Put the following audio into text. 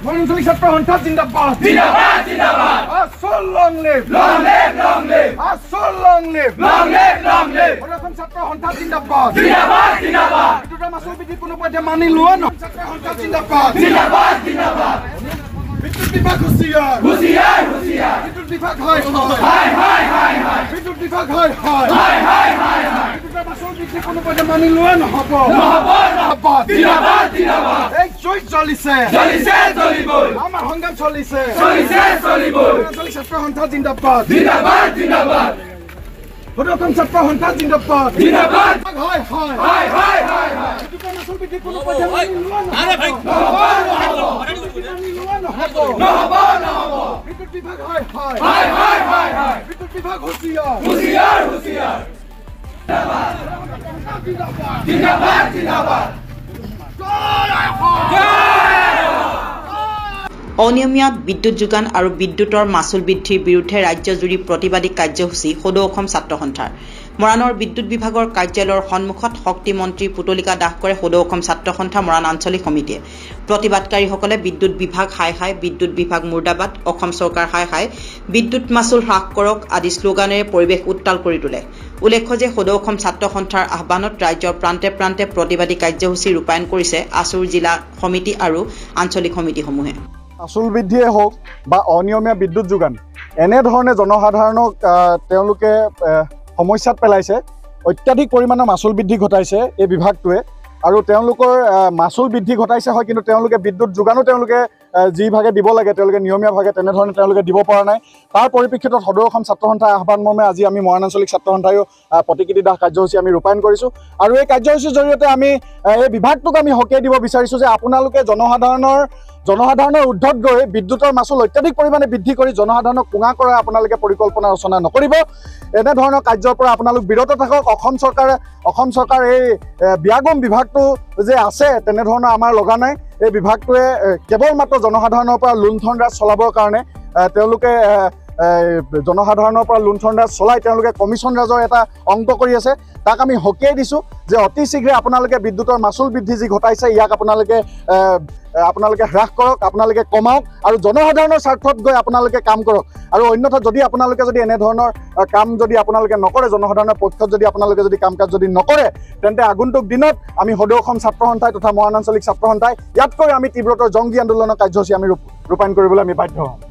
Mwananchi Chapter Hunter Zindabad. Zindabad, Zindabad. Asol long live. Long live, long live. Asol long live. Long live, long live. Mwananchi Chapter Hunter Zindabad. Zindabad, Zindabad. Itu masuk biji kuno pada mani luan. Chapter Hunter Zindabad. Zindabad, Zindabad. Itu dibak husiar. Husiar, husiar. Itu dibak hai hai. Hai, hai, hai. Itu dibak hai hai. Hai, hai, hai, hai. Itu masuk biji kuno pada mani luan. Habo. Habo, habo. Zindabad, Zindabad. Joy চলিছে চলিছে চলিবই আমাৰ সংগ্ৰাম চলিছে চলিছে চলিবই মহানচলিক ছাত্ৰ সন্থা জিন্দাবাদ জিন্দাবাদ জিন্দাবাদ সদকম ছাত্ৰ সন্থা জিন্দাবাদ জিন্দাবাদ হয় হয় হয় হয় হয় হয় এটো মাসুল বিধি কোনো পইচা লোৱা আরে ভাই নহব নহব বিদ্যুৎ বিভাগ হয় হয় হয় হয় হয় হয় বিদ্যুৎ বিভাগ হুঁশিয়াৰ হুঁশিয়াৰ হুঁশিয়াৰ জিন্দাবাদ জিন্দাবাদ জিন্দাবাদ অনিয়মীয়া বিদ্যুৎ যোগান আৰু বিদ্যুতৰ মাচুল বৃদ্ধিৰ বিৰুদ্ধে ৰাজ্যজুৰি প্ৰতিবাদী কাৰ্যসূচী সদৌ অসম ছাত্ৰ সন্থাৰ মৰাণৰ বিদ্যুৎ বিভাগৰ কাৰ্যালয়ৰ সন্মুখত শক্তি মন্ত্ৰী পুতলিকা দাস কৰে সদৌ অসম ছাত্ৰ সন্থা মৰাণ আঞ্চলিক সমিতিয়ে প্ৰতিবাদকাৰীসকলে বিদ্যুৎ বিভাগ হাই হাই বিদ্যুৎ বিভাগ মুৰ্দাবাদ অসম চৰকাৰ হাই হাই বিদ্যুৎ মাচুল হ্ৰাস কৰক আদি শ্লোগানেৰে পৰিৱেশ উত্তাল কৰি তোলে উল্লেখ্য যে সদৌ অসম ছাত্ৰ সন্থাৰ আহ্বানত ৰাজ্যৰ প্ৰান্তে প্ৰান্তে প্ৰতিবাদী কাৰ্যসূচী ৰূপায়ণ কৰিছে আছুৰ জিলা সমিতি আৰু আঞ্চলিক সমিতিসমূহে মাচুল বৃদ্ধিয়ে হোক বা অনিয়মীয়া বিদ্যুৎ যোগান এনেধৰণে জনসাধাৰণক তেওঁলোকে সমস্যাত পেলাইছে অত্যাধিক পৰিমাণৰ মাচুল বৃদ্ধি ঘটাইছে এই বিভাগটোৱে আৰু তেওঁলোকৰ মাচুল বৃদ্ধি ঘটাইছে হয় কিন্তু তেওঁলোকে বিদ্যুৎ যোগানো তেওঁলোকে যি ভাগে দিব লাগে তেওঁলোকে নিয়মীয়া ভাগে তেনেধৰণে তেওঁলোকে দিব পৰা নাই তাৰ পৰিপ্ৰেক্ষিতত সদৌ অসম ছাত্ৰ সন্থাৰ আহ্বান মৰ্মে আজি আমি মৰাণ আঞ্চলিক ছাত্ৰ সন্থায়ো প্ৰতিকৃতি দাস কাৰ্যসূচী আমি ৰূপায়ণ কৰিছোঁ আৰু এই কাৰ্যসূচীৰ জৰিয়তে আমি এই বিভাগটোক আমি হকিয়াই দিব বিচাৰিছোঁ যে আপোনালোকে জনসাধাৰণৰ উদ্ধত গৈ বিদ্যুতৰ মাচুল অত্যাধিক পৰিমাণে বৃদ্ধি কৰি জনসাধাৰণক কোঙা কৰা আপোনালোকে পৰিকল্পনা ৰচনা নকৰিব এনেধৰণৰ কাৰ্যৰ পৰা আপোনালোক বিৰত থাকক অসম চৰকাৰ এই ব্যাগম বিভাগটো যে আছে তেনেধৰণৰ আমাৰ লগা নাই এই বিভাগটোৱে কেৱল মাত্ৰ জনসাধাৰণৰ পৰা লুণ্ঠন ৰাজ চলাবৰ কাৰণে তেওঁলোকে জনসাধাৰণৰ পৰা লুণ্ঠন ৰাজ চলাই তেওঁলোকে কমিশ্যন ৰাজৰ এটা অংক কৰি আছে তাক আমি হকিয়াই দিছোঁ যে অতি শীঘ্ৰে আপোনালোকে বিদ্যুতৰ মাচুল বৃদ্ধি যি ঘটাইছে ইয়াক আপোনালোকে হ্ৰাস কৰক আপোনালোকে কমাওক আৰু জনসাধাৰণৰ স্বাৰ্থত গৈ আপোনালোকে কাম কৰক আৰু অন্যথা যদি আপোনালোকে যদি এনেধৰণৰ কাম যদি আপোনালোকে নকৰে জনসাধাৰণৰ পক্ষত যদি আপোনালোকে যদি কাম কাজ যদি নকৰে তেন্তে আগন্তুক দিনত আমি সদৌ অসম ছাত্ৰ সন্থাই তথা মৰাণ আঞ্চলিক ছাত্ৰ সন্থাই ইয়াতকৈ আমি তীব্ৰতৰ জংগী আন্দোলনৰ কাৰ্যসূচী আমি ৰূপায়ণ কৰিবলৈ আমি বাধ্য হ'ম